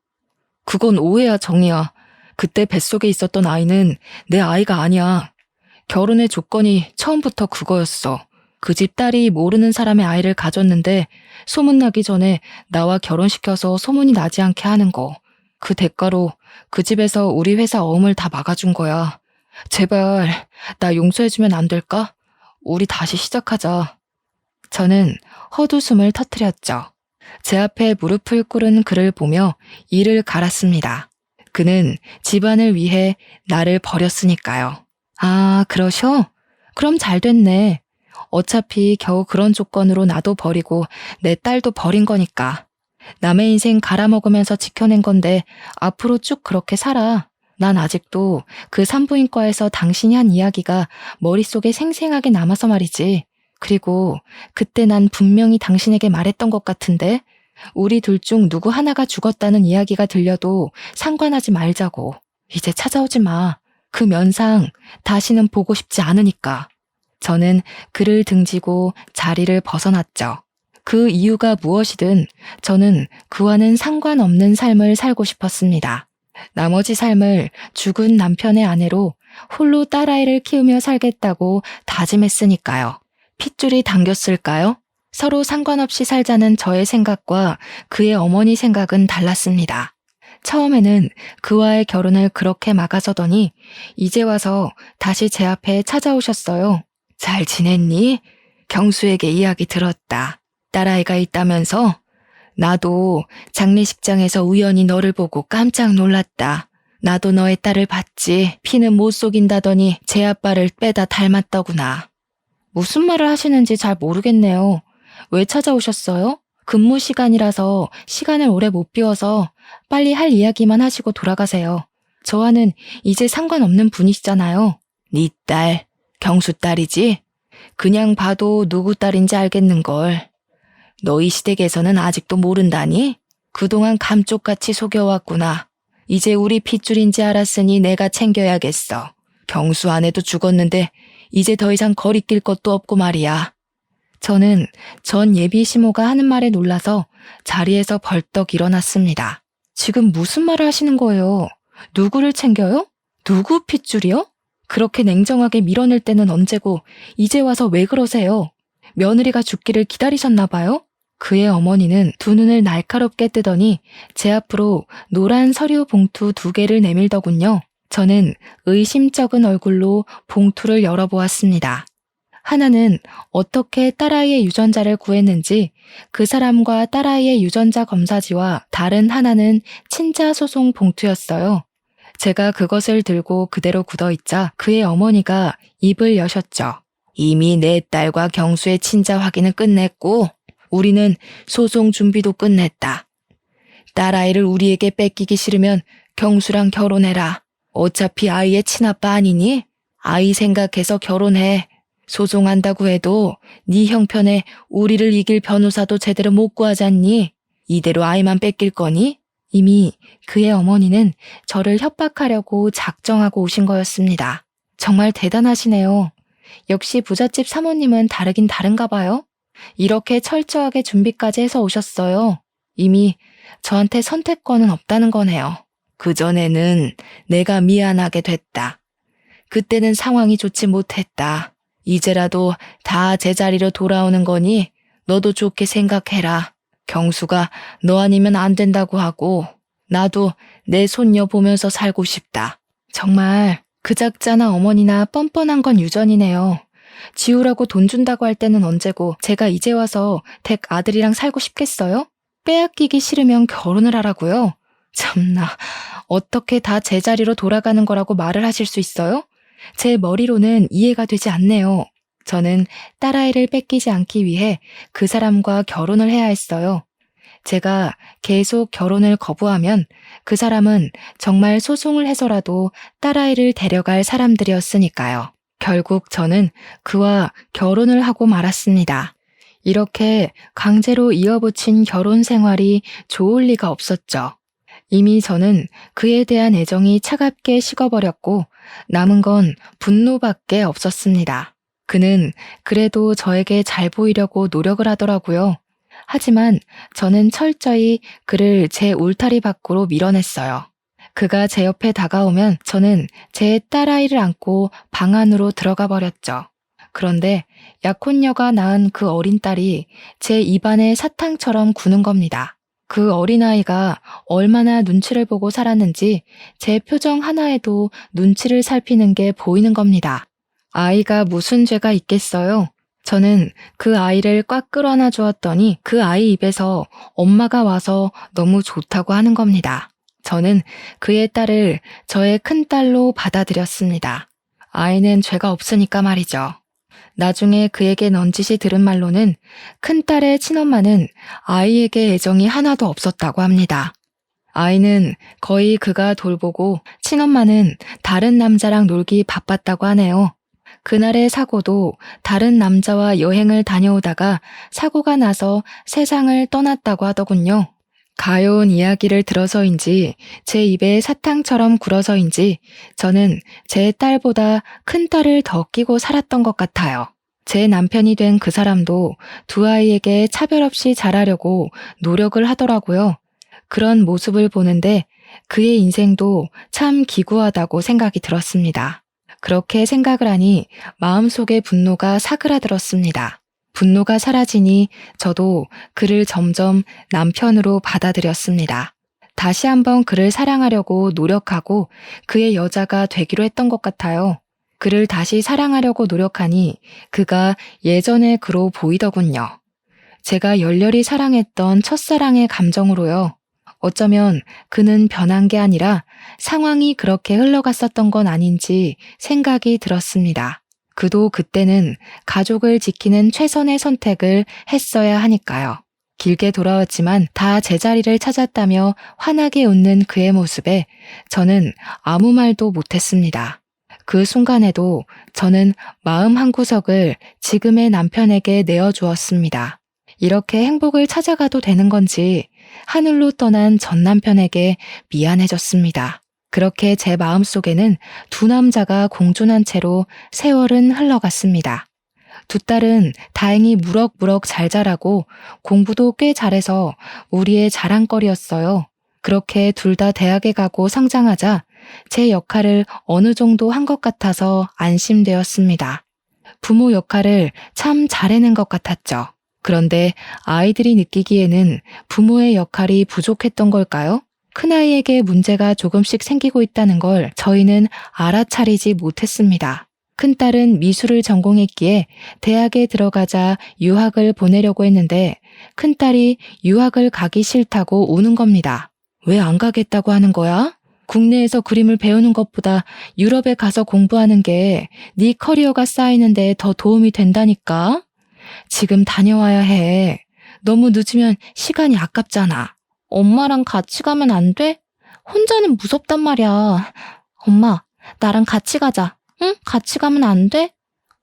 그건 오해야, 정이야. 그때 뱃속에 있었던 아이는 내 아이가 아니야. 결혼의 조건이 처음부터 그거였어. 그 집 딸이 모르는 사람의 아이를 가졌는데 소문나기 전에 나와 결혼시켜서 소문이 나지 않게 하는 거. 그 대가로 그 집에서 우리 회사 어음을 다 막아준 거야. 제발 나 용서해주면 안 될까? 우리 다시 시작하자. 저는 헛웃음을 터뜨렸죠. 제 앞에 무릎을 꿇은 그를 보며 이를 갈았습니다. 그는 집안을 위해 나를 버렸으니까요. 아, 그러셔? 그럼 잘 됐네. 어차피 겨우 그런 조건으로 나도 버리고 내 딸도 버린 거니까. 남의 인생 갈아먹으면서 지켜낸 건데 앞으로 쭉 그렇게 살아. 난 아직도 그 산부인과에서 당신이 한 이야기가 머릿속에 생생하게 남아서 말이지. 그리고 그때 난 분명히 당신에게 말했던 것 같은데 우리 둘 중 누구 하나가 죽었다는 이야기가 들려도 상관하지 말자고. 이제 찾아오지 마. 그 면상 다시는 보고 싶지 않으니까. 저는 그를 등지고 자리를 벗어났죠. 그 이유가 무엇이든 저는 그와는 상관없는 삶을 살고 싶었습니다. 나머지 삶을 죽은 남편의 아내로 홀로 딸아이를 키우며 살겠다고 다짐했으니까요. 핏줄이 당겼을까요? 서로 상관없이 살자는 저의 생각과 그의 어머니 생각은 달랐습니다. 처음에는 그와의 결혼을 그렇게 막아서더니 이제 와서 다시 제 앞에 찾아오셨어요. 잘 지냈니? 경수에게 이야기 들었다. 딸아이가 있다면서? 나도 장례식장에서 우연히 너를 보고 깜짝 놀랐다. 나도 너의 딸을 봤지. 피는 못 속인다더니 제 아빠를 빼다 닮았더구나. 무슨 말을 하시는지 잘 모르겠네요. 왜 찾아오셨어요? 근무 시간이라서 시간을 오래 못 비워서 빨리 할 이야기만 하시고 돌아가세요. 저와는 이제 상관없는 분이시잖아요. 네 딸, 경수 딸이지? 그냥 봐도 누구 딸인지 알겠는걸. 너희 시댁에서는 아직도 모른다니? 그동안 감쪽같이 속여왔구나. 이제 우리 핏줄인지 알았으니 내가 챙겨야겠어. 경수 아내도 죽었는데 이제 더 이상 거리낄 것도 없고 말이야. 저는 전 예비 시모가 하는 말에 놀라서 자리에서 벌떡 일어났습니다. 지금 무슨 말을 하시는 거예요? 누구를 챙겨요? 누구 핏줄이요? 그렇게 냉정하게 밀어낼 때는 언제고 이제 와서 왜 그러세요? 며느리가 죽기를 기다리셨나 봐요? 그의 어머니는 두 눈을 날카롭게 뜨더니 제 앞으로 노란 서류 봉투 2개를 내밀더군요. 저는 의심쩍은 얼굴로 봉투를 열어보았습니다. 하나는 어떻게 딸아이의 유전자를 구했는지 그 사람과 딸아이의 유전자 검사지와 다른 하나는 친자 소송 봉투였어요. 제가 그것을 들고 그대로 굳어있자 그의 어머니가 입을 여셨죠. 이미 내 딸과 경수의 친자 확인은 끝냈고 우리는 소송 준비도 끝냈다. 딸아이를 우리에게 뺏기기 싫으면 경수랑 결혼해라. 어차피 아이의 친아빠 아니니? 아이 생각해서 결혼해. 소송한다고 해도 네 형편에 우리를 이길 변호사도 제대로 못 구하잖니? 이대로 아이만 뺏길 거니? 이미 그의 어머니는 저를 협박하려고 작정하고 오신 거였습니다. 정말 대단하시네요. 역시 부잣집 사모님은 다르긴 다른가 봐요. 이렇게 철저하게 준비까지 해서 오셨어요. 이미 저한테 선택권은 없다는 거네요. 그전에는 내가 미안하게 됐다. 그때는 상황이 좋지 못했다. 이제라도 다 제자리로 돌아오는 거니 너도 좋게 생각해라. 경수가 너 아니면 안 된다고 하고 나도 내 손녀 보면서 살고 싶다. 정말 그 작자나 어머니나 뻔뻔한 건 유전이네요. 지우라고 돈 준다고 할 때는 언제고 제가 이제 와서 댁 아들이랑 살고 싶겠어요? 빼앗기기 싫으면 결혼을 하라고요? 참나, 어떻게 다 제자리로 돌아가는 거라고 말을 하실 수 있어요? 제 머리로는 이해가 되지 않네요. 저는 딸아이를 뺏기지 않기 위해 그 사람과 결혼을 해야 했어요. 제가 계속 결혼을 거부하면 그 사람은 정말 소송을 해서라도 딸아이를 데려갈 사람들이었으니까요. 결국 저는 그와 결혼을 하고 말았습니다. 이렇게 강제로 이어붙인 결혼 생활이 좋을 리가 없었죠. 이미 저는 그에 대한 애정이 차갑게 식어버렸고 남은 건 분노밖에 없었습니다. 그는 그래도 저에게 잘 보이려고 노력을 하더라고요. 하지만 저는 철저히 그를 제 울타리 밖으로 밀어냈어요. 그가 제 옆에 다가오면 저는 제 딸아이를 안고 방 안으로 들어가 버렸죠. 그런데 약혼녀가 낳은 그 어린 딸이 제 입안에 사탕처럼 구는 겁니다. 그 어린아이가 얼마나 눈치를 보고 살았는지 제 표정 하나에도 눈치를 살피는 게 보이는 겁니다. 아이가 무슨 죄가 있겠어요? 저는 그 아이를 꽉 끌어안아 주었더니 그 아이 입에서 엄마가 와서 너무 좋다고 하는 겁니다. 저는 그의 딸을 저의 큰딸로 받아들였습니다. 아이는 죄가 없으니까 말이죠. 나중에 그에게 넌지시 들은 말로는 큰딸의 친엄마는 아이에게 애정이 하나도 없었다고 합니다. 아이는 거의 그가 돌보고 친엄마는 다른 남자랑 놀기 바빴다고 하네요. 그날의 사고도 다른 남자와 여행을 다녀오다가 사고가 나서 세상을 떠났다고 하더군요. 가여운 이야기를 들어서인지 제 입에 사탕처럼 굴어서인지 저는 제 딸보다 큰 딸을 더 끼고 살았던 것 같아요. 제 남편이 된 그 사람도 두 아이에게 차별 없이 잘하려고 노력을 하더라고요. 그런 모습을 보는데 그의 인생도 참 기구하다고 생각이 들었습니다. 그렇게 생각을 하니 마음속에 분노가 사그라들었습니다. 분노가 사라지니 저도 그를 점점 남편으로 받아들였습니다. 다시 한번 그를 사랑하려고 노력하고 그의 여자가 되기로 했던 것 같아요. 그를 다시 사랑하려고 노력하니 그가 예전의 그로 보이더군요. 제가 열렬히 사랑했던 첫사랑의 감정으로요. 어쩌면 그는 변한 게 아니라 상황이 그렇게 흘러갔었던 건 아닌지 생각이 들었습니다. 그도 그때는 가족을 지키는 최선의 선택을 했어야 하니까요. 길게 돌아왔지만 다 제자리를 찾았다며 환하게 웃는 그의 모습에 저는 아무 말도 못했습니다. 그 순간에도 저는 마음 한구석을 지금의 남편에게 내어주었습니다. 이렇게 행복을 찾아가도 되는 건지 하늘로 떠난 전 남편에게 미안해졌습니다. 그렇게 제 마음속에는 두 남자가 공존한 채로 세월은 흘러갔습니다. 두 딸은 다행히 무럭무럭 잘 자라고 공부도 꽤 잘해서 우리의 자랑거리였어요. 그렇게 둘 다 대학에 가고 성장하자 제 역할을 어느 정도 한 것 같아서 안심되었습니다. 부모 역할을 참 잘해낸 것 같았죠. 그런데 아이들이 느끼기에는 부모의 역할이 부족했던 걸까요? 큰아이에게 문제가 조금씩 생기고 있다는 걸 저희는 알아차리지 못했습니다. 큰딸은 미술을 전공했기에 대학에 들어가자 유학을 보내려고 했는데 큰딸이 유학을 가기 싫다고 우는 겁니다. 왜 안 가겠다고 하는 거야? 국내에서 그림을 배우는 것보다 유럽에 가서 공부하는 게 네 커리어가 쌓이는 데 더 도움이 된다니까? 지금 다녀와야 해. 너무 늦으면 시간이 아깝잖아. 엄마랑 같이 가면 안 돼? 혼자는 무섭단 말이야. 엄마, 나랑 같이 가자. 응? 같이 가면 안 돼?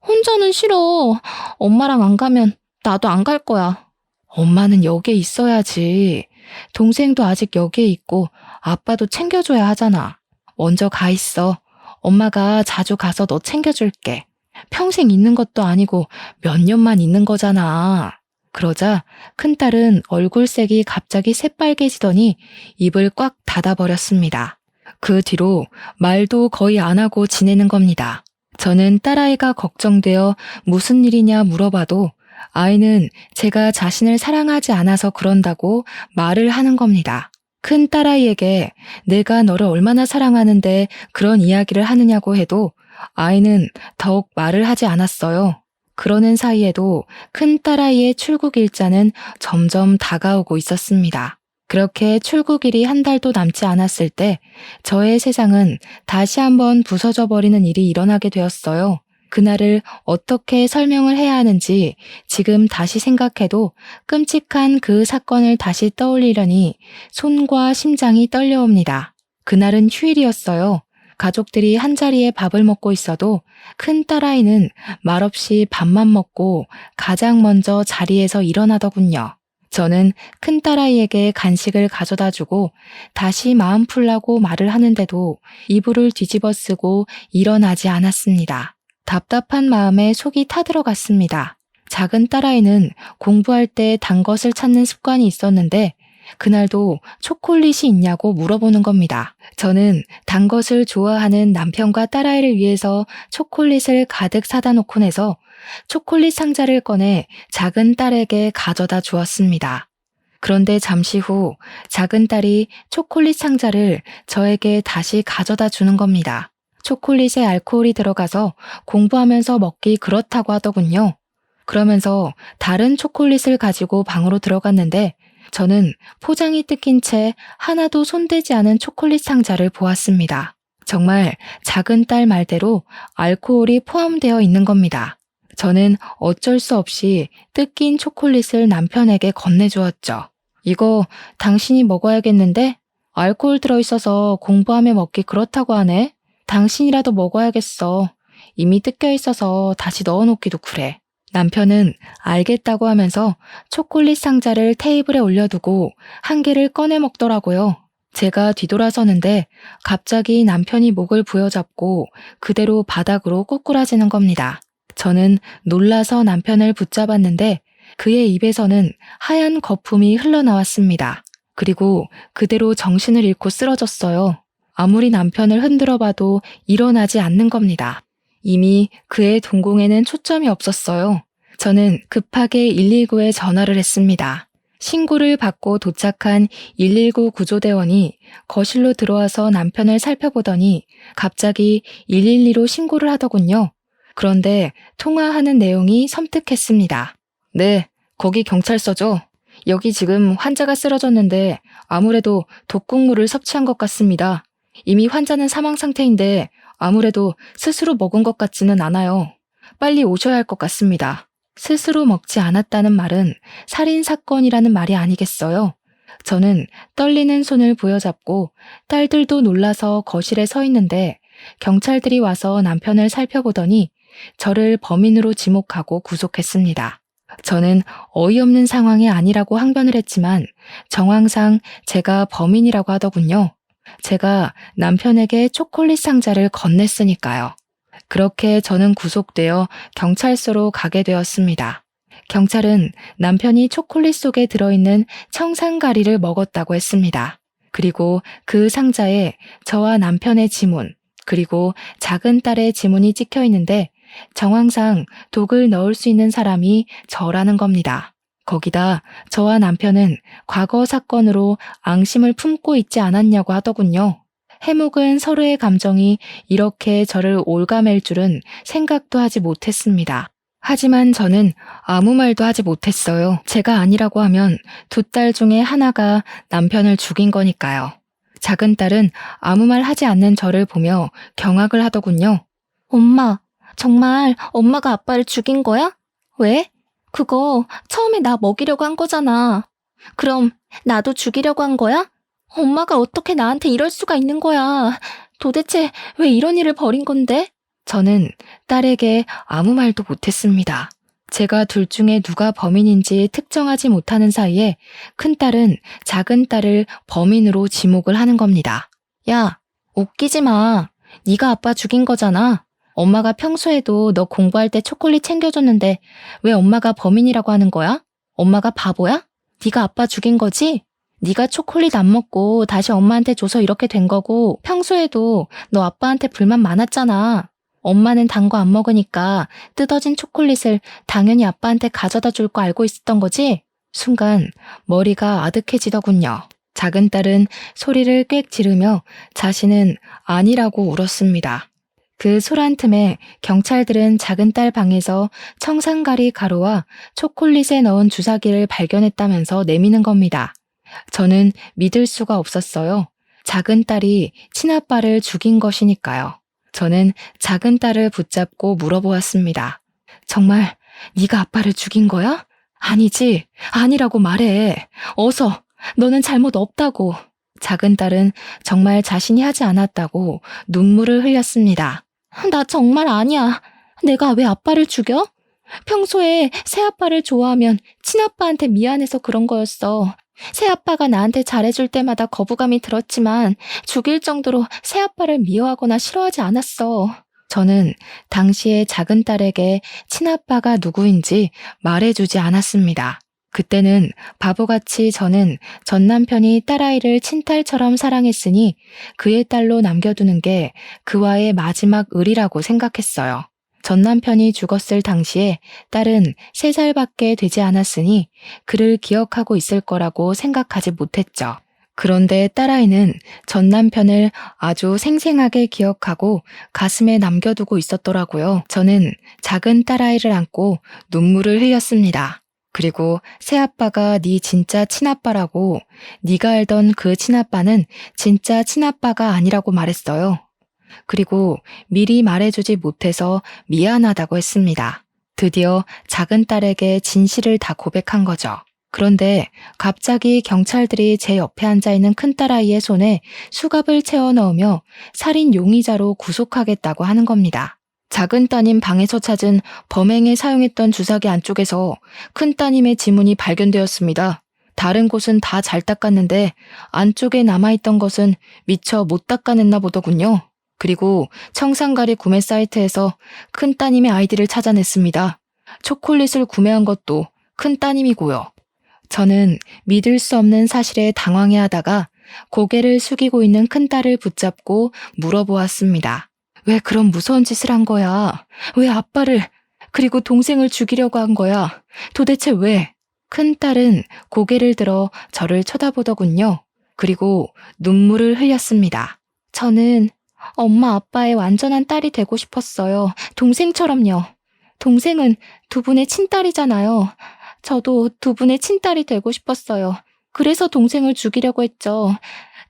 혼자는 싫어. 엄마랑 안 가면 나도 안 갈 거야. 엄마는 여기에 있어야지. 동생도 아직 여기에 있고 아빠도 챙겨줘야 하잖아. 먼저 가 있어. 엄마가 자주 가서 너 챙겨줄게. 평생 있는 것도 아니고 몇 년만 있는 거잖아. 그러자 큰딸은 얼굴색이 갑자기 새빨개지더니 입을 꽉 닫아버렸습니다. 그 뒤로 말도 거의 안 하고 지내는 겁니다. 저는 딸아이가 걱정되어 무슨 일이냐 물어봐도 아이는 제가 자신을 사랑하지 않아서 그런다고 말을 하는 겁니다. 큰 딸아이에게 내가 너를 얼마나 사랑하는데 그런 이야기를 하느냐고 해도 아이는 더욱 말을 하지 않았어요. 그러는 사이에도 큰 딸아이의 출국 일자는 점점 다가오고 있었습니다. 그렇게 출국일이 한 달도 남지 않았을 때 저의 세상은 다시 한번 부서져 버리는 일이 일어나게 되었어요. 그날을 어떻게 설명을 해야 하는지 지금 다시 생각해도 끔찍한 그 사건을 다시 떠올리려니 손과 심장이 떨려옵니다. 그날은 휴일이었어요. 가족들이 한자리에 밥을 먹고 있어도 큰 딸아이는 말없이 밥만 먹고 가장 먼저 자리에서 일어나더군요. 저는 큰 딸아이에게 간식을 가져다 주고 다시 마음 풀라고 말을 하는데도 이불을 뒤집어 쓰고 일어나지 않았습니다. 답답한 마음에 속이 타들어갔습니다. 작은 딸아이는 공부할 때 단 것을 찾는 습관이 있었는데 그날도 초콜릿이 있냐고 물어보는 겁니다. 저는 단 것을 좋아하는 남편과 딸아이를 위해서 초콜릿을 가득 사다 놓고 내서 초콜릿 상자를 꺼내 작은 딸에게 가져다 주었습니다. 그런데 잠시 후 작은 딸이 초콜릿 상자를 저에게 다시 가져다 주는 겁니다. 초콜릿에 알코올이 들어가서 공부하면서 먹기 그렇다고 하더군요. 그러면서 다른 초콜릿을 가지고 방으로 들어갔는데 저는 포장이 뜯긴 채 하나도 손대지 않은 초콜릿 상자를 보았습니다. 정말 작은 딸 말대로 알코올이 포함되어 있는 겁니다. 저는 어쩔 수 없이 뜯긴 초콜릿을 남편에게 건네주었죠. 이거 당신이 먹어야겠는데? 알코올 들어있어서 공부하며 먹기 그렇다고 하네. 당신이라도 먹어야겠어. 이미 뜯겨 있어서 다시 넣어놓기도 그래. 남편은 알겠다고 하면서 초콜릿 상자를 테이블에 올려두고 한 개를 꺼내 먹더라고요. 제가 뒤돌아서는데 갑자기 남편이 목을 부여잡고 그대로 바닥으로 꼬꾸라지는 겁니다. 저는 놀라서 남편을 붙잡았는데 그의 입에서는 하얀 거품이 흘러나왔습니다. 그리고 그대로 정신을 잃고 쓰러졌어요. 아무리 남편을 흔들어 봐도 일어나지 않는 겁니다. 이미 그의 동공에는 초점이 없었어요. 저는 급하게 119에 전화를 했습니다. 신고를 받고 도착한 119 구조대원이 거실로 들어와서 남편을 살펴보더니 갑자기 112로 신고를 하더군요. 그런데 통화하는 내용이 섬뜩했습니다. 네, 거기 경찰서죠. 여기 지금 환자가 쓰러졌는데 아무래도 독극물을 섭취한 것 같습니다. 이미 환자는 사망 상태인데 아무래도 스스로 먹은 것 같지는 않아요. 빨리 오셔야 할 것 같습니다. 스스로 먹지 않았다는 말은 살인사건이라는 말이 아니겠어요? 저는 떨리는 손을 부여잡고 딸들도 놀라서 거실에 서 있는데 경찰들이 와서 남편을 살펴보더니 저를 범인으로 지목하고 구속했습니다. 저는 어이없는 상황이 아니라고 항변을 했지만 정황상 제가 범인이라고 하더군요. 제가 남편에게 초콜릿 상자를 건넸으니까요. 그렇게 저는 구속되어 경찰서로 가게 되었습니다. 경찰은 남편이 초콜릿 속에 들어있는 청산가리를 먹었다고 했습니다. 그리고 그 상자에 저와 남편의 지문, 그리고 작은 딸의 지문이 찍혀 있는데 정황상 독을 넣을 수 있는 사람이 저라는 겁니다. 거기다 저와 남편은 과거 사건으로 앙심을 품고 있지 않았냐고 하더군요. 해묵은 서로의 감정이 이렇게 저를 올가맬 줄은 생각도 하지 못했습니다. 하지만 저는 아무 말도 하지 못했어요. 제가 아니라고 하면 두 딸 중에 하나가 남편을 죽인 거니까요. 작은 딸은 아무 말 하지 않는 저를 보며 경악을 하더군요. 엄마, 정말 엄마가 아빠를 죽인 거야? 왜? 그거 처음에 나 먹이려고 한 거잖아. 그럼 나도 죽이려고 한 거야? 엄마가 어떻게 나한테 이럴 수가 있는 거야. 도대체 왜 이런 일을 벌인 건데? 저는 딸에게 아무 말도 못했습니다. 제가 둘 중에 누가 범인인지 특정하지 못하는 사이에 큰딸은 작은 딸을 범인으로 지목을 하는 겁니다. 야, 웃기지 마. 네가 아빠 죽인 거잖아. 엄마가 평소에도 너 공부할 때 초콜릿 챙겨줬는데 왜 엄마가 범인이라고 하는 거야? 엄마가 바보야? 네가 아빠 죽인 거지? 네가 초콜릿 안 먹고 다시 엄마한테 줘서 이렇게 된 거고 평소에도 너 아빠한테 불만 많았잖아. 엄마는 단 거 안 먹으니까 뜯어진 초콜릿을 당연히 아빠한테 가져다 줄 거 알고 있었던 거지? 순간 머리가 아득해지더군요. 작은 딸은 소리를 꽥 지르며 자신은 아니라고 울었습니다. 그 소란 틈에 경찰들은 작은 딸 방에서 청산가리 가루와 초콜릿에 넣은 주사기를 발견했다면서 내미는 겁니다. 저는 믿을 수가 없었어요. 작은 딸이 친아빠를 죽인 것이니까요. 저는 작은 딸을 붙잡고 물어보았습니다. 정말 네가 아빠를 죽인 거야? 아니지, 아니라고 말해. 어서, 너는 잘못 없다고. 작은 딸은 정말 자신이 하지 않았다고 눈물을 흘렸습니다. 나 정말 아니야. 내가 왜 아빠를 죽여? 평소에 새아빠를 좋아하면 친아빠한테 미안해서 그런 거였어. 새아빠가 나한테 잘해줄 때마다 거부감이 들었지만 죽일 정도로 새아빠를 미워하거나 싫어하지 않았어. 저는 당시에 작은 딸에게 친아빠가 누구인지 말해주지 않았습니다. 그때는 바보같이 저는 전 남편이 딸아이를 친딸처럼 사랑했으니 그의 딸로 남겨두는 게 그와의 마지막 의리라고 생각했어요. 전 남편이 죽었을 당시에 딸은 3살밖에 되지 않았으니 그를 기억하고 있을 거라고 생각하지 못했죠. 그런데 딸아이는 전 남편을 아주 생생하게 기억하고 가슴에 남겨두고 있었더라고요. 저는 작은 딸아이를 안고 눈물을 흘렸습니다. 그리고 새아빠가 네 진짜 친아빠라고, 네가 알던 그 친아빠는 진짜 친아빠가 아니라고 말했어요. 그리고 미리 말해주지 못해서 미안하다고 했습니다. 드디어 작은 딸에게 진실을 다 고백한 거죠. 그런데 갑자기 경찰들이 제 옆에 앉아있는 큰딸아이의 손에 수갑을 채워 넣으며 살인 용의자로 구속하겠다고 하는 겁니다. 작은 따님 방에서 찾은 범행에 사용했던 주사기 안쪽에서 큰 따님의 지문이 발견되었습니다. 다른 곳은 다 잘 닦았는데 안쪽에 남아있던 것은 미처 못 닦아냈나 보더군요. 그리고 청산가리 구매 사이트에서 큰 따님의 아이디를 찾아냈습니다. 초콜릿을 구매한 것도 큰 따님이고요. 저는 믿을 수 없는 사실에 당황해하다가 고개를 숙이고 있는 큰딸을 붙잡고 물어보았습니다. 왜 그런 무서운 짓을 한 거야? 왜 아빠를, 그리고 동생을 죽이려고 한 거야? 도대체 왜? 큰딸은 고개를 들어 저를 쳐다보더군요. 그리고 눈물을 흘렸습니다. 저는 엄마 아빠의 완전한 딸이 되고 싶었어요. 동생처럼요. 동생은 두 분의 친딸이잖아요. 저도 두 분의 친딸이 되고 싶었어요. 그래서 동생을 죽이려고 했죠.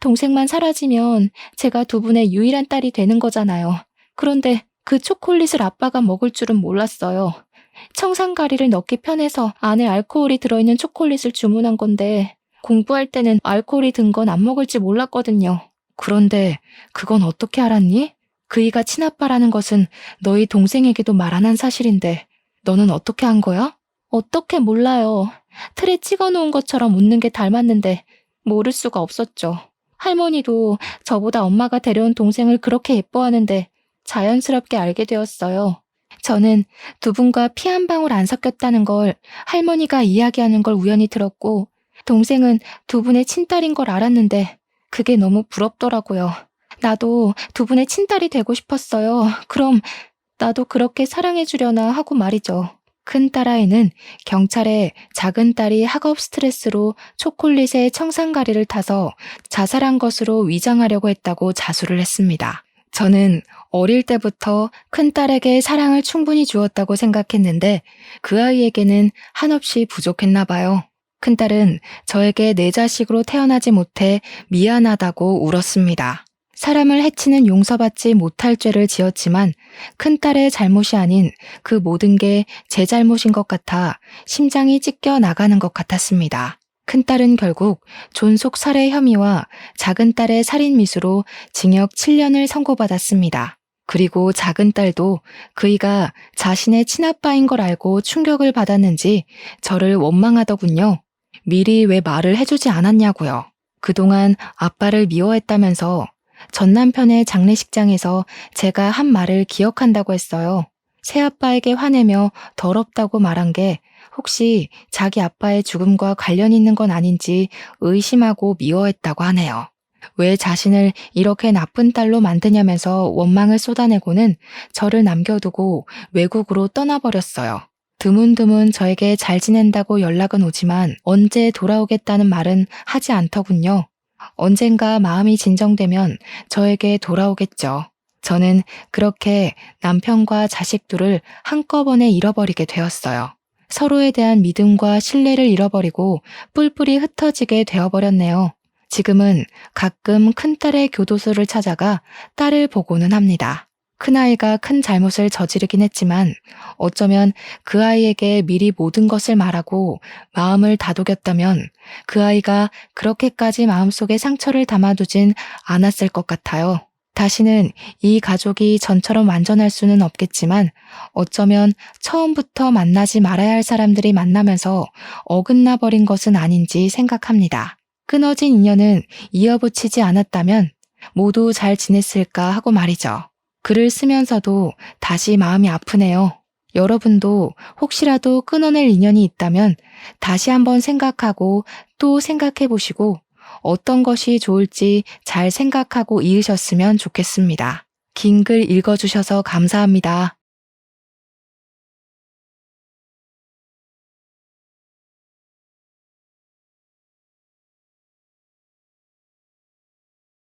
동생만 사라지면 제가 두 분의 유일한 딸이 되는 거잖아요. 그런데 그 초콜릿을 아빠가 먹을 줄은 몰랐어요. 청산가리를 넣기 편해서 안에 알코올이 들어있는 초콜릿을 주문한 건데 공부할 때는 알코올이 든 건 안 먹을지 몰랐거든요. 그런데 그건 어떻게 알았니? 그이가 친아빠라는 것은 너희 동생에게도 말 안 한 사실인데 너는 어떻게 한 거야? 어떻게 몰라요. 틀에 찍어놓은 것처럼 웃는 게 닮았는데 모를 수가 없었죠. 할머니도 저보다 엄마가 데려온 동생을 그렇게 예뻐하는데 자연스럽게 알게 되었어요. 저는 두 분과 피 한 방울 안 섞였다는 걸 할머니가 이야기하는 걸 우연히 들었고 동생은 두 분의 친딸인 걸 알았는데 그게 너무 부럽더라고요. 나도 두 분의 친딸이 되고 싶었어요. 그럼 나도 그렇게 사랑해주려나 하고 말이죠. 큰 딸아이는 경찰에 작은 딸이 학업 스트레스로 초콜릿에 청산가리를 타서 자살한 것으로 위장하려고 했다고 자수를 했습니다. 저는 어릴 때부터 큰 딸에게 사랑을 충분히 주었다고 생각했는데 그 아이에게는 한없이 부족했나 봐요. 큰 딸은 저에게 내 자식으로 태어나지 못해 미안하다고 울었습니다. 사람을 해치는 용서받지 못할 죄를 지었지만 큰딸의 잘못이 아닌 그 모든 게 제 잘못인 것 같아 심장이 찢겨 나가는 것 같았습니다. 큰딸은 결국 존속 살해 혐의와 작은딸의 살인 미수로 징역 7년을 선고받았습니다. 그리고 작은딸도 그이가 자신의 친아빠인 걸 알고 충격을 받았는지 저를 원망하더군요. 미리 왜 말을 해주지 않았냐고요. 그동안 아빠를 미워했다면서 전 남편의 장례식장에서 제가 한 말을 기억한다고 했어요. 새아빠에게 화내며 더럽다고 말한 게 혹시 자기 아빠의 죽음과 관련 있는 건 아닌지 의심하고 미워했다고 하네요. 왜 자신을 이렇게 나쁜 딸로 만드냐면서 원망을 쏟아내고는 저를 남겨두고 외국으로 떠나버렸어요. 드문드문 저에게 잘 지낸다고 연락은 오지만 언제 돌아오겠다는 말은 하지 않더군요. 언젠가 마음이 진정되면 저에게 돌아오겠죠. 저는 그렇게 남편과 자식 둘을 한꺼번에 잃어버리게 되었어요. 서로에 대한 믿음과 신뢰를 잃어버리고 뿔뿔이 흩어지게 되어버렸네요. 지금은 가끔 큰딸의 교도소를 찾아가 딸을 보고는 합니다. 큰아이가 큰 잘못을 저지르긴 했지만 어쩌면 그 아이에게 미리 모든 것을 말하고 마음을 다독였다면 그 아이가 그렇게까지 마음속에 상처를 담아두진 않았을 것 같아요. 다시는 이 가족이 전처럼 완전할 수는 없겠지만 어쩌면 처음부터 만나지 말아야 할 사람들이 만나면서 어긋나 버린 것은 아닌지 생각합니다. 끊어진 인연은 이어붙이지 않았다면 모두 잘 지냈을까 하고 말이죠. 글을 쓰면서도 다시 마음이 아프네요. 여러분도 혹시라도 끊어낼 인연이 있다면 다시 한번 생각하고 또 생각해 보시고 어떤 것이 좋을지 잘 생각하고 이으셨으면 좋겠습니다. 긴 글 읽어주셔서 감사합니다.